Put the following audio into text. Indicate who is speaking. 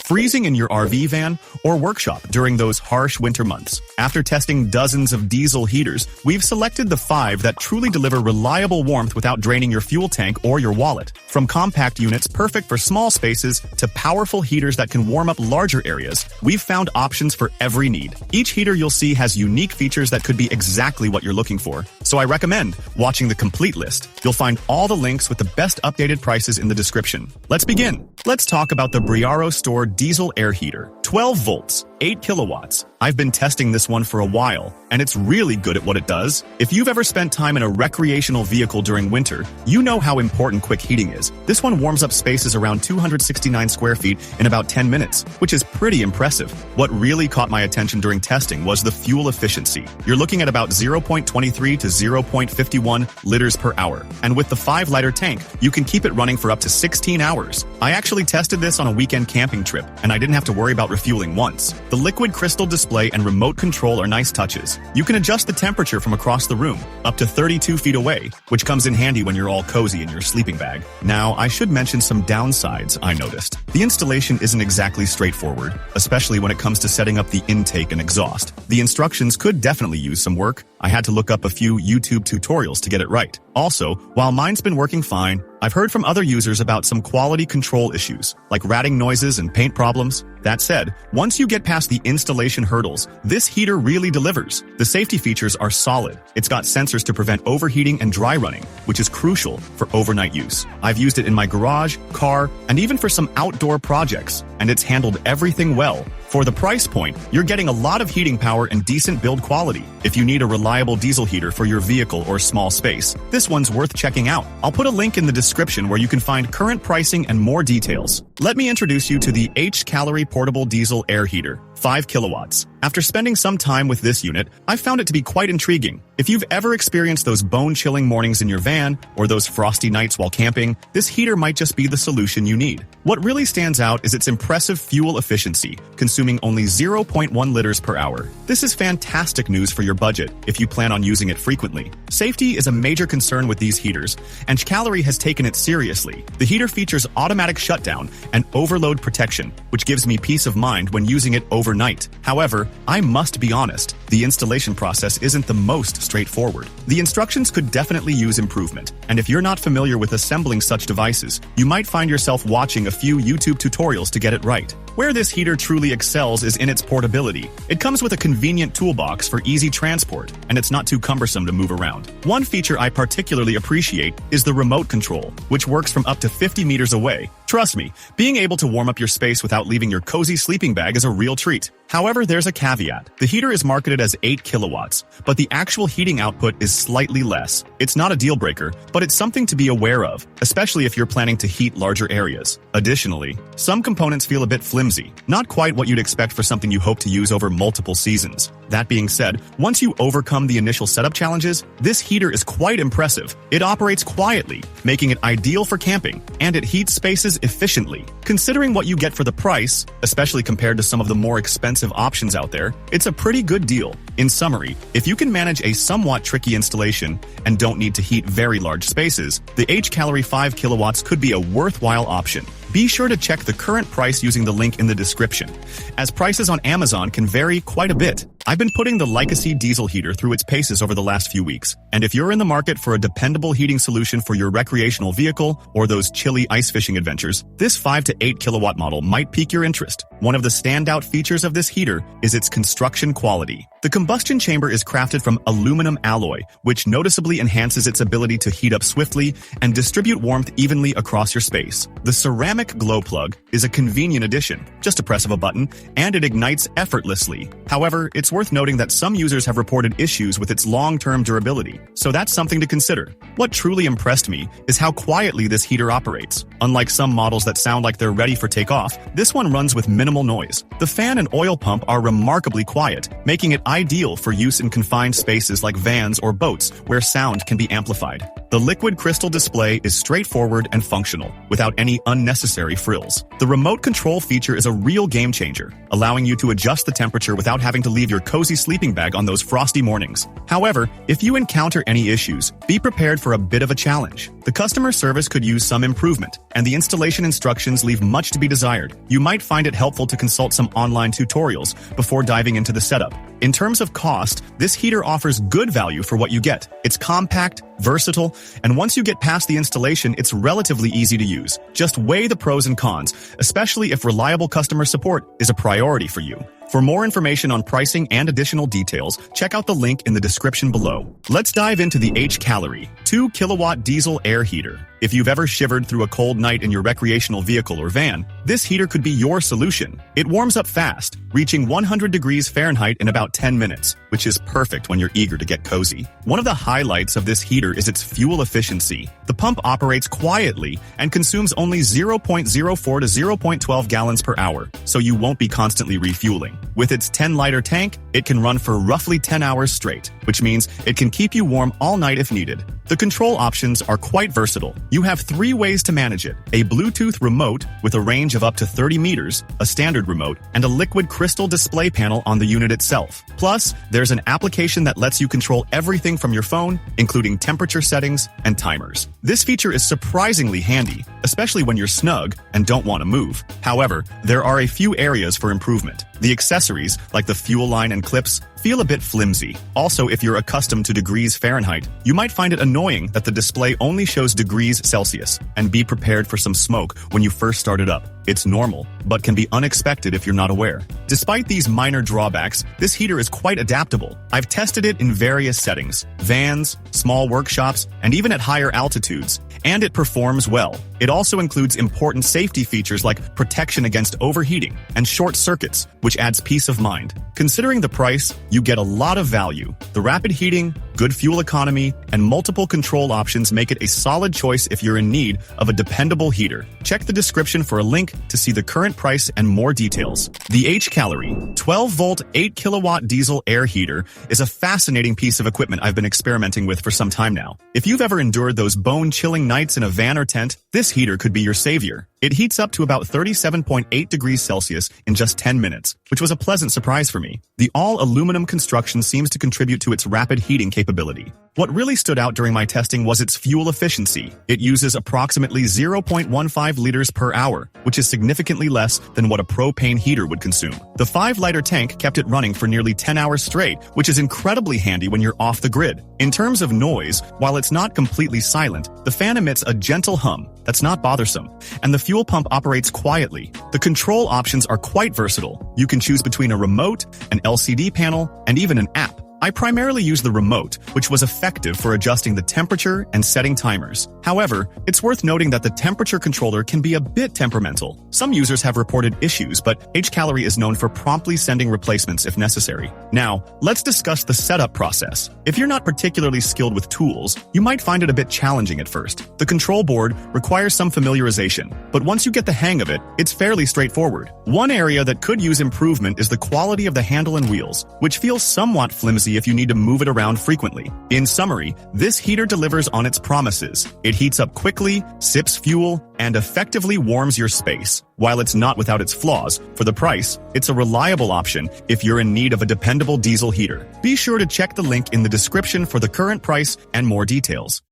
Speaker 1: freezing in your RV van, or workshop during those harsh winter months. After testing dozens of diesel heaters, we've selected the 5 that truly deliver reliable warmth without draining your fuel tank or your wallet. From compact units perfect for small spaces to powerful heaters that can warm up larger areas, we've found options for every need. Each heater you'll see has unique features that could be exactly what you're looking for. So I recommend watching the complete list. You'll find all the links with the best updated prices in the description. Let's begin. Let's talk about the Briaro Store Diesel Air Heater. 12 volts, 8 kilowatts. I've been testing this one for a while, and it's really good at what it does. If you've ever spent time in a recreational vehicle during winter, you know how important quick heating is. This one warms up spaces around 269 square feet in about 10 minutes, which is pretty impressive. What really caught my attention during testing was the fuel efficiency. You're looking at about 0.23 to 0.51 liters per hour, and with the 5-liter tank, you can keep it running for up to 16 hours. I actually tested this on a weekend camping trip, and I didn't have to worry about refueling once. The liquid crystal display and remote control are nice touches. You can adjust the temperature from across the room, up to 32 feet away, which comes in handy when you're all cozy in your sleeping bag. Now, I should mention some downsides I noticed. The installation isn't exactly straightforward, especially when it comes to setting up the intake and exhaust. The instructions could definitely use some work. I had to look up a few YouTube tutorials to get it right. Also, while mine's been working fine, I've heard from other users about some quality control issues, like ratting noises and paint problems. That said, once you get past the installation hurdles, this heater really delivers. The safety features are solid. It's got sensors to prevent overheating and dry running, which is crucial for overnight use. I've used it in my garage, car, and even for some outdoor projects, and it's handled everything well. For the price point, you're getting a lot of heating power and decent build quality. If you need a reliable diesel heater for your vehicle or small space, this one's worth checking out. I'll put a link in the description where you can find current pricing and more details. Let me introduce you to the HCALORY Portable Diesel Air Heater, 5 kilowatts. After spending some time with this unit, I found it to be quite intriguing. If you've ever experienced those bone-chilling mornings in your van, or those frosty nights while camping, this heater might just be the solution you need. What really stands out is its impressive fuel efficiency, consuming only 0.1 liters per hour. This is fantastic news for your budget if you plan on using it frequently. Safety is a major concern with these heaters, and HCALORY has taken it seriously. The heater features automatic shutdown and overload protection, which gives me peace of mind when using it overnight. However, I must be honest, the installation process isn't the most straightforward. The instructions could definitely use improvement, and if you're not familiar with assembling such devices, you might find yourself watching a few YouTube tutorials to get it right. Where this heater truly excels is in its portability. It comes with a convenient toolbox for easy transport, and it's not too cumbersome to move around. One feature I particularly appreciate is the remote control, which works from up to 50 meters away. Trust me, being able to warm up your space without leaving your cozy sleeping bag is a real treat. However, there's a caveat. The heater is marketed as 8 kilowatts, but the actual heating output is slightly less. It's not a deal breaker, but it's something to be aware of, especially if you're planning to heat larger areas. Additionally, some components feel a bit flimsy, not quite what you'd expect for something you hope to use over multiple seasons. That being said, once you overcome the initial setup challenges, this heater is quite impressive. It operates quietly, making it ideal for camping, and it heats spaces efficiently. Considering what you get for the price, especially compared to some of the more expensive options out there, it's a pretty good deal. In summary, if you can manage a somewhat tricky installation and don't need to heat very large spaces, the HCALORY 5 kilowatts could be a worthwhile option. Be sure to check the current price using the link in the description, as prices on Amazon can vary quite a bit. I've been putting the Legacy diesel heater through its paces over the last few weeks, and if you're in the market for a dependable heating solution for your recreational vehicle or those chilly ice fishing adventures, this 5 to 8 kilowatt model might pique your interest. One of the standout features of this heater is its construction quality. The combustion chamber is crafted from aluminum alloy, which noticeably enhances its ability to heat up swiftly and distribute warmth evenly across your space. The ceramic glow plug is a convenient addition, just a press of a button, and it ignites effortlessly. However, it's worth noting that some users have reported issues with its long-term durability, so that's something to consider. What truly impressed me is how quietly this heater operates. Unlike some models that sound like they're ready for takeoff, this one runs with minimal noise. The fan and oil pump are remarkably quiet, making it ideal for use in confined spaces like vans or boats where sound can be amplified. The liquid crystal display is straightforward and functional, without any unnecessary frills. The remote control feature is a real game changer, allowing you to adjust the temperature without having to leave your cozy sleeping bag on those frosty mornings. However, if you encounter any issues, be prepared for a bit of a challenge. The customer service could use some improvement, and the installation instructions leave much to be desired. You might find it helpful to consult some online tutorials before diving into the setup. In terms of cost, this heater offers good value for what you get. It's compact, versatile, and once you get past the installation, it's relatively easy to use. Just weigh the pros and cons, especially if reliable customer support is a priority for you. For more information on pricing and additional details, check out the link in the description below. Let's dive into the HCALORY 2 kilowatt diesel air heater. If you've ever shivered through a cold night in your recreational vehicle or van, this heater could be your solution. It warms up fast, reaching 100 degrees Fahrenheit in about 10 minutes, which is perfect when you're eager to get cozy. One of the highlights of this heater is its fuel efficiency. The pump operates quietly and consumes only 0.04 to 0.12 gallons per hour, so you won't be constantly refueling. With its 10-liter tank, it can run for roughly 10 hours straight, which means it can keep you warm all night if needed. The control options are quite versatile. You have 3 ways to manage it: a Bluetooth remote with a range of up to 30 meters, a standard remote, and a liquid crystal display panel on the unit itself. Plus, there's an application that lets you control everything from your phone, including temperature settings and timers. This feature is surprisingly handy, especially when you're snug and don't want to move. However, there are a few areas for improvement. The accessories, like the fuel line and clips, feel a bit flimsy. Also, if you're accustomed to degrees Fahrenheit, you might find it annoying that the display only shows degrees Celsius, and be prepared for some smoke when you first start it up. It's normal, but can be unexpected if you're not aware. Despite these minor drawbacks, this heater is quite adaptable. I've tested it in various settings: vans, small workshops, and even at higher altitudes, and it performs well. It also includes important safety features like protection against overheating and short circuits, which adds peace of mind. Considering the price, you get a lot of value. The rapid heating, good fuel economy, and multiple control options make it a solid choice if you're in need of a dependable heater. Check the description for a link to see the current price and more details. The HCALORY 12-volt 8-kilowatt diesel air heater is a fascinating piece of equipment I've been experimenting with for some time now. If you've ever endured those bone-chilling nights in a van or tent, this heater could be your savior. It heats up to about 37.8 degrees Celsius in just 10 minutes, which was a pleasant surprise for me. The all-aluminum construction seems to contribute to its rapid heating capability. What really stood out during my testing was its fuel efficiency. It uses approximately 0.15 liters per hour, which is significantly less than what a propane heater would consume. The 5-liter tank kept it running for nearly 10 hours straight, which is incredibly handy when you're off the grid. In terms of noise, while it's not completely silent, the fan emits a gentle hum that's not bothersome, and the fuel pump operates quietly. The control options are quite versatile. You can choose between a remote, an LCD panel, and even an app. I primarily used the remote, which was effective for adjusting the temperature and setting timers. However, it's worth noting that the temperature controller can be a bit temperamental. Some users have reported issues, but HCALORY is known for promptly sending replacements if necessary. Now, let's discuss the setup process. If you're not particularly skilled with tools, you might find it a bit challenging at first. The control board requires some familiarization, but once you get the hang of it, it's fairly straightforward. One area that could use improvement is the quality of the handle and wheels, which feels somewhat flimsy if you need to move it around frequently. In summary, this heater delivers on its promises. It heats up quickly, sips fuel, and effectively warms your space. While it's not without its flaws, for the price, it's a reliable option if you're in need of a dependable diesel heater. Be sure to check the link in the description for the current price and more details.